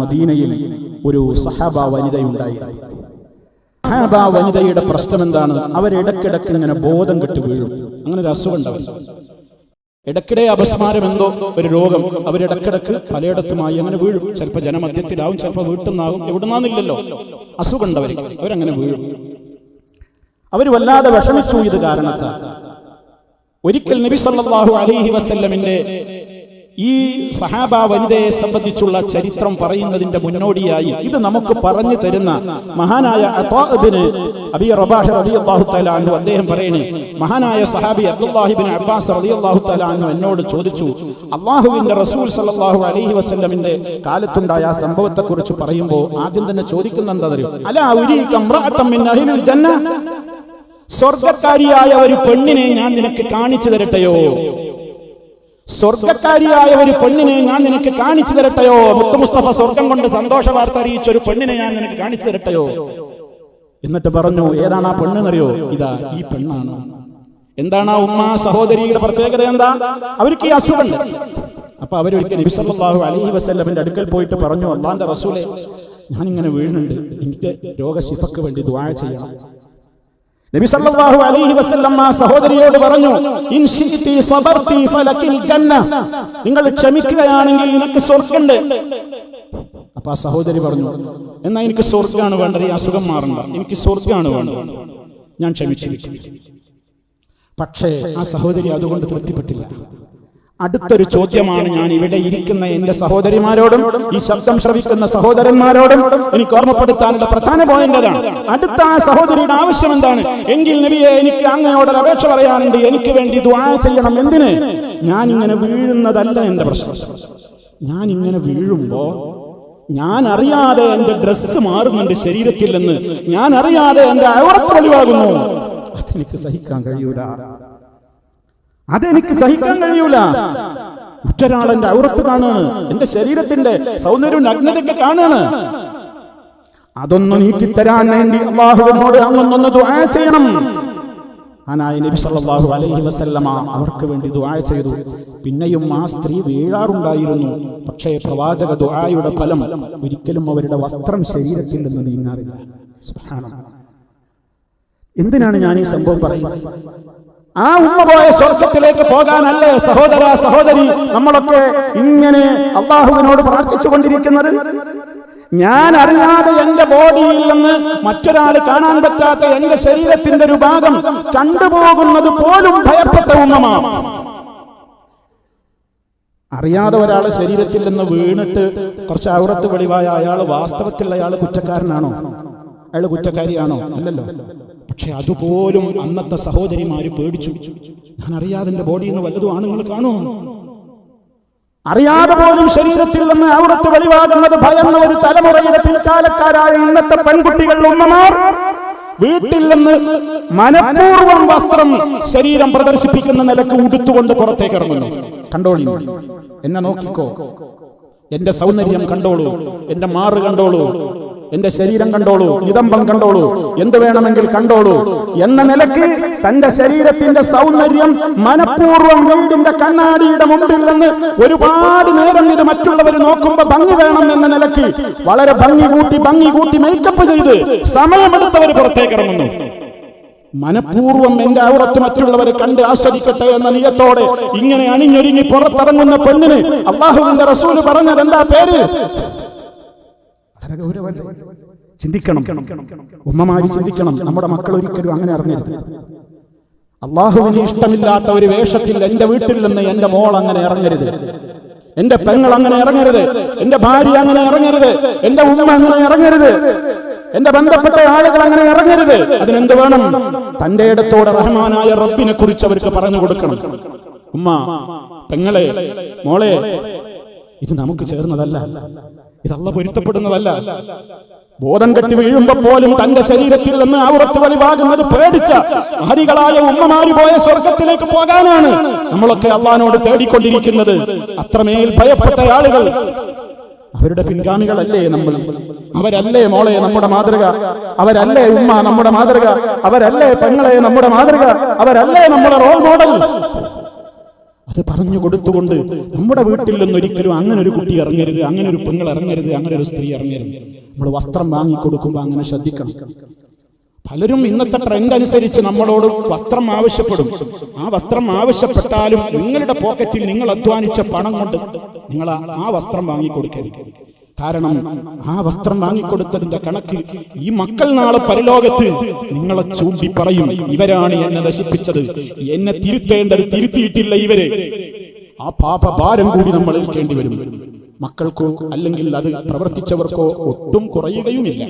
മദീനയിൽ ഒരു സഹാബ വനിതയുണ്ടായിരുന്നു. സഹാബ വനിതയുടെ പ്രശ്നം എന്താണ്? അവരിടക്കിടക്ക് ഇങ്ങനെ ബോധം കെട്ട് വീഴും. അങ്ങനെ ഒരു അസുഖം ഉണ്ടാവും. ഇടയ്ക്കിടെ അപസ്മാരം, എന്തോ ഒരു രോഗം. അവരിടക്കിടക്ക് പലയിടത്തുമായി അങ്ങനെ വീഴും. ചിലപ്പോൾ ജനമധ്യത്തിലാവും, ചിലപ്പോൾ വീട്ടിൽ നിന്നാവും, എവിടുന്നാന്നില്ലല്ലോ. അസുഖം ഉണ്ടവർ, അവരങ്ങനെ വീഴും. അവർ വല്ലാതെ വിഷമിച്ചു ഇത് കാരണത്താൽ. ഒരിക്കൽ നബി സല്ലല്ലാഹു അലൈഹി വസല്ലമിന്റെ ഈ സഹാബ വനിതയെ സംബന്ധിച്ചുള്ള ചരിത്രം പറയുന്നതിന്റെ മുന്നോടിയായി ഇത് നമുക്ക് പറഞ്ഞു തരുന്ന മഹാനായ അത്വാ ഇബ്നു അബീ റബാഹ് റളിയല്ലാഹു തആല അൻഹു അദ്ദേഹം പറയണേ, മഹാനായ സഹാബി അബ്ദുല്ലാഹി ഇബ്നു അബ്ബാസ് റളിയല്ലാഹു തആല അൻഹു എന്നോട് ചോദിച്ചു, അല്ലാഹുവിന്റെ റസൂൽ സല്ലല്ലാഹു അലൈഹി വസല്ലമിന്റെ കാലത്തുണ്ടായ ആ സംഭവത്തെക്കുറിച്ച് പറയുമ്പോൾ ആദ്യം തന്നെ ചോദിക്കുന്ന എന്താ അറിയോ? അലാ ഉരീക ഇംറഅതൻ മിൻ അഹ്ലിൽ ജന്ന, സ്വർഗ്ഗക്കാരിയായ ഒരു പെണ്ണിനെ ഞാൻ നിനക്ക് കാണിച്ചു തരട്ടെയോ? സ്വർഗ്ഗക്കാരിയായ ഒരു പെണ്ണിനെ ഞാൻ നിനക്ക് കാണിച്ചു തരട്ടെയോ? മുത്ത് മുസ്തഫ സ്വർഗം കൊണ്ട് സന്തോഷ വാർത്ത അറിയിച്ച ഒരു പെണ്ണിനെ ഞാൻ നിനക്ക് കാണിച്ചു തരട്ടെയോ? എന്നിട്ട് പറഞ്ഞു, ഏതാണ് ആ പെണ്ണെന്നറിയോ? ഇതാ ഈ പെണ്ണാണ്. എന്താണ് ആ ഉമ്മ സഹോദരിയുടെ പ്രത്യേകത? എന്താ? അവർക്ക് ഈ അസുഖം. അപ്പൊ അവരൊരിക്കൽ നബി സല്ലല്ലാഹു അലൈഹി വസല്ലമിന്റെ അടുക്കൽ പോയിട്ട് പറഞ്ഞു, അല്ലാഹുവിന്റെ റസൂലേ, ഞാനിങ്ങനെ വീഴുന്നുണ്ട്, എനിക്ക് രോഗശിഫക്ക് വേണ്ടി ദുആ ചെയ്യണം. നബി സല്ലല്ലാഹു അലൈഹി വസല്ലം ആ സഹോദരിയോട് പറഞ്ഞു, ഇൻ ശിഇതി സബർതി ഫലകിൽ ജന്ന, നിങ്ങൾ ക്ഷമിക്കുകയാണെങ്കിൽ നിനക്ക് സ്വർഗ്ഗമുണ്ട്. അപ്പോൾ ആ സഹോദരി പറഞ്ഞു, എന്നാ എനിക്ക് സ്വർഗ്ഗമാണ് വേണ്ടത്, ഈ അസുഖം മാറണ്ട, എനിക്ക് സ്വർഗ്ഗമാണ് വേണ്ടത്, ഞാൻ ക്ഷമിച്ചിരിക്കും. പക്ഷേ ആ സഹോദരി അതുകൊണ്ട് തൃപ്തിപ്പെട്ടില്ല. അടുത്തൊരു ചോദ്യമാണ് ഞാൻ ഇവിടെ ഇരിക്കുന്ന എന്റെ സഹോദരിമാരോടും ഈ ശബ്ദം ശ്രവിക്കുന്ന സഹോദരന്മാരോടും എനിക്ക് ഓർമ്മപ്പെടുത്താനുള്ള പ്രധാന പോയിന്റ് അതാണ്. അടുത്ത ആ സഹോദരിയുടെ ആവശ്യം എന്താണ്? എങ്കിൽ നബിയെ, എനിക്ക് അങ്ങയോടൊരു അപേക്ഷ പറയാനുണ്ട്, എനിക്ക് വേണ്ടി ദുആ ചെയ്യണം. എന്തിന്? ഞാൻ ഇങ്ങനെ വീഴുന്നതല്ല എന്റെ പ്രശ്നം. ഞാൻ ഇങ്ങനെ വീഴുമ്പോ ഞാൻ അറിയാതെ എന്റെ ഡ്രസ്സ് മാറുന്നുണ്ട് ശരീരത്തിൽ നിന്ന്, ഞാൻ അറിയാതെ എന്റെ ഔറത്ത് വെളിവാകുന്നു. അതെനിക്ക് സഹിക്കാൻ കഴിയൂല, അതെനിക്ക് സഹിക്കാൻ കഴിയൂല. മറ്റൊരാൾ എന്റെ ഔറത്ത് കാണാണ്, എന്റെ ശരീരത്തിന്റെ സൗന്ദര്യവും നഗ്നതയൊക്കെ കാണാണ്. അതൊന്നും നീക്കിത്തരാൻ വേണ്ടി അല്ലാഹുവിനോട് അങ്ങൊന്ന് ദുആ ചെയ്യണം. ആനായ നബി സല്ലല്ലാഹു അലൈഹി വസല്ലമ അവർക്ക് വേണ്ടി ദുആ ചെയ്തു. പിന്നെയും ആ സ്ത്രീ വീഴാറുണ്ടായിരുന്നു. പക്ഷേ പ്രവാചക ദുആയുടെ ഫലം ഒരിക്കലും അവരുടെ വസ്ത്രം ശരീരത്തിൽ നിന്ന് നീങ്ങാറില്ല. സുബ്ഹാനല്ലാഹ്. എന്തിനാണ് ഞാൻ ഈ സംഭവം പറയുന്നത്? ആ ഉമ്മ പോയ സ്വർഗ്ഗത്തിലേക്ക് പോകാനല്ലേ സഹോദര സഹോദരി നമ്മളൊക്കെ ഇങ്ങനെ അല്ലാഹുവിനോട് പ്രാർത്ഥിച്ചു കൊണ്ടിരിക്കുന്നത്? ഞാൻ അറിയാതെ എന്റെ ബോഡിയിൽ നിന്ന് മറ്റൊരാൾ കാണാൻ പറ്റാത്ത എന്റെ ശരീരത്തിന്റെ ഒരു ഭാഗം കണ്ടുപോകുന്നത് പോലും ഭയപ്പെട്ട ഉമ്മമാണ്. അറിയാതെ ഒരാളെ ശരീരത്തിൽ നിന്ന് വീണിട്ട് കുറച്ച് ഔറത്ത് വെളിവായ അയാൾ വാസ്തവത്തിൽ അയാൾ കുറ്റക്കാരനാണോ? അയാൾ കുറ്റക്കാരിയാണോ? അല്ലല്ലോ. പക്ഷെ അതുപോലും അന്നത്തെ സഹോദരിമാര് പേടിച്ചു. ഞാൻ അറിയാതെ എന്റെ ബോഡിയിൽ നിന്ന് വല്ലതും ആണുങ്ങൾ കാണുമോ? അറിയാതെ പോലും ശരീരത്തിൽ നിന്ന് ഔറത്ത് വെളിവാകുന്നത് ഭയന്ന ഒരു തലമുറയുടെ പിൽക്കാലക്കാരായ ഇന്നത്തെ പെൺകുട്ടികൾ, ഉമ്മമാർ വീട്ടിൽ നിന്ന് മനഃപൂർവ്വം വസ്ത്രം ശരീരം പ്രദർശിപ്പിക്കുന്ന നിലക്ക് ഉടുത്തുകൊണ്ട് പുറത്തേക്ക് ഇറങ്ങുന്നു. കണ്ടോളൂ, എന്നെ നോക്കിക്കോ, എന്റെ സൗന്ദര്യം കണ്ടോളൂ, എന്റെ മാറ് കണ്ടോളൂ, എന്റെ ശരീരം കണ്ടോളൂ, നിതംബം കണ്ടോളൂ, എന്ത് വേണമെങ്കിൽ കണ്ടോളൂ എന്ന നിലക്ക് തന്റെ ശരീരത്തിന്റെ സൗന്ദര്യം മനഃപൂർവ്വം വീടിന്റെ കണ്ണാടിയുടെ മുമ്പിൽ നിന്ന് ഒരുപാട് നേരം ഇത് മറ്റുള്ളവർ നോക്കുമ്പോ ഭംഗി വേണം എന്ന നിലക്ക് വളരെ ഭംഗി കൂട്ടി മേക്കപ്പ് ചെയ്ത് സമയമെടുത്തവർ പുറത്തേക്ക് ഇറങ്ങുന്നു. മനഃപൂർവ്വം എന്റെ ഔറത്ത് മറ്റുള്ളവർ കണ്ട് ആസ്വദിക്കട്ടെ എന്ന നിയത്തോടെ ഇങ്ങനെ അണിഞ്ഞൊരുങ്ങി പുറത്തിറങ്ങുന്ന പെണ്ണിന് അല്ലാഹുവിന്റെ റസൂല് പറഞ്ഞത് എന്താ പേര്? ചിന്തിക്കണം, ഉമ്മമാര് ചിന്തിക്കണം. നമ്മുടെ മക്കൾ ഒരിക്കലും അങ്ങനെ ഇറങ്ങരുത്. അല്ലാഹുവിന് ഇഷ്ടമില്ലാത്ത ഒരു വേഷത്തിൽ എന്റെ വീട്ടിൽ നിന്ന് എന്റെ മോൾ അങ്ങനെ ഇറങ്ങരുത്, എന്റെ പെങ്ങൾ അങ്ങനെ ഇറങ്ങരുത്, എന്റെ ഭാര്യ അങ്ങനെ ഇറങ്ങരുത്, എന്റെ ഉമ്മ അങ്ങനെ ഇറങ്ങരുത്, എന്റെ ബന്ധപ്പെട്ട ആളുകൾ അങ്ങനെ ഇറങ്ങരുത്. അതിനെന്ത് വേണം? തന്റെ ഇടത്തോടെ റഹ്മാനായ റബ്ബിനെ കുറിച്ച് അവർക്ക് പറഞ്ഞു കൊടുക്കണം. ഉമ്മ, പെങ്ങളെ, മോളെ, ഇത് നമുക്ക് ചേർന്നതല്ല, ഇത് അല്ലാഹു പൊരുത്തപ്പെടുന്നതല്ല. ബോധം കെട്ടി വീഴുമ്പോ പോലും തന്റെ ശരീരത്തിൽ നിന്ന് ഔറത്ത് വെളിവാകുന്നത് പേടിച്ച ഹരികളായ ഉമ്മമാര് പോയ സ്വർഗത്തിലേക്ക് പോകാനാണ് നമ്മളൊക്കെ അള്ളാഹിനോട് തേടിക്കൊണ്ടിരിക്കുന്നത്. അത്രമേൽ ഭയപ്പെട്ട ആളുകൾ, അവരുടെ പിൻഗാമികളല്ലേ നമ്മൾ? അവരല്ലേ മോളെ നമ്മുടെ മാതൃക? അവരല്ലേ ഉമ്മ നമ്മുടെ മാതൃക? അവരല്ലേ പെങ്ങളെ നമ്മുടെ മാതൃക? അവരല്ലേ നമ്മുടെ റോൾ മോഡൽ? അത് പറഞ്ഞു കൊടുത്തുകൊണ്ട് നമ്മുടെ വീട്ടിൽ നിന്നൊരിക്കലും അങ്ങനെ ഒരു കുട്ടി ഇറങ്ങരുത്, അങ്ങനെ ഒരു പെങ്ങൾ ഇറങ്ങരുത്, അങ്ങനെ ഒരു സ്ത്രീ ഇറങ്ങരുത്. നമ്മൾ വസ്ത്രം വാങ്ങിക്കൊടുക്കുമ്പോൾ അങ്ങനെ ശ്രദ്ധിക്കണം. പലരും ഇന്നത്തെ ട്രെൻഡ് അനുസരിച്ച് നമ്മളോട് വസ്ത്രം ആവശ്യപ്പെടും. ആ വസ്ത്രം ആവശ്യപ്പെട്ടാലും നിങ്ങളുടെ പോക്കറ്റിൽ നിങ്ങൾ അധ്വാനിച്ച പണം കൊണ്ട് നിങ്ങൾ ആ വസ്ത്രം വാങ്ങിക്കൊടുക്കരുത്. കാരണം ആ വസ്ത്രം വാങ്ങിക്കൊടുത്തതിന്റെ കണക്ക് ഈ മക്കൾ നാളെ പരലോകത്ത് നിങ്ങളെ ചൂണ്ടി പറയും, ഇവരാണ് എന്നെ നശിപ്പിച്ചത്, എന്നെ തിരുത്തേണ്ടത് തിരുത്തിയിട്ടില്ല ഇവര്. ആ പാപഭാരം കൂടി നമ്മൾ ഏൽക്കേണ്ടി വരും. മക്കൾക്കോ അല്ലെങ്കിൽ അത് പ്രവർത്തിച്ചവർക്കോ ഒട്ടും കുറയുകയുമില്ല.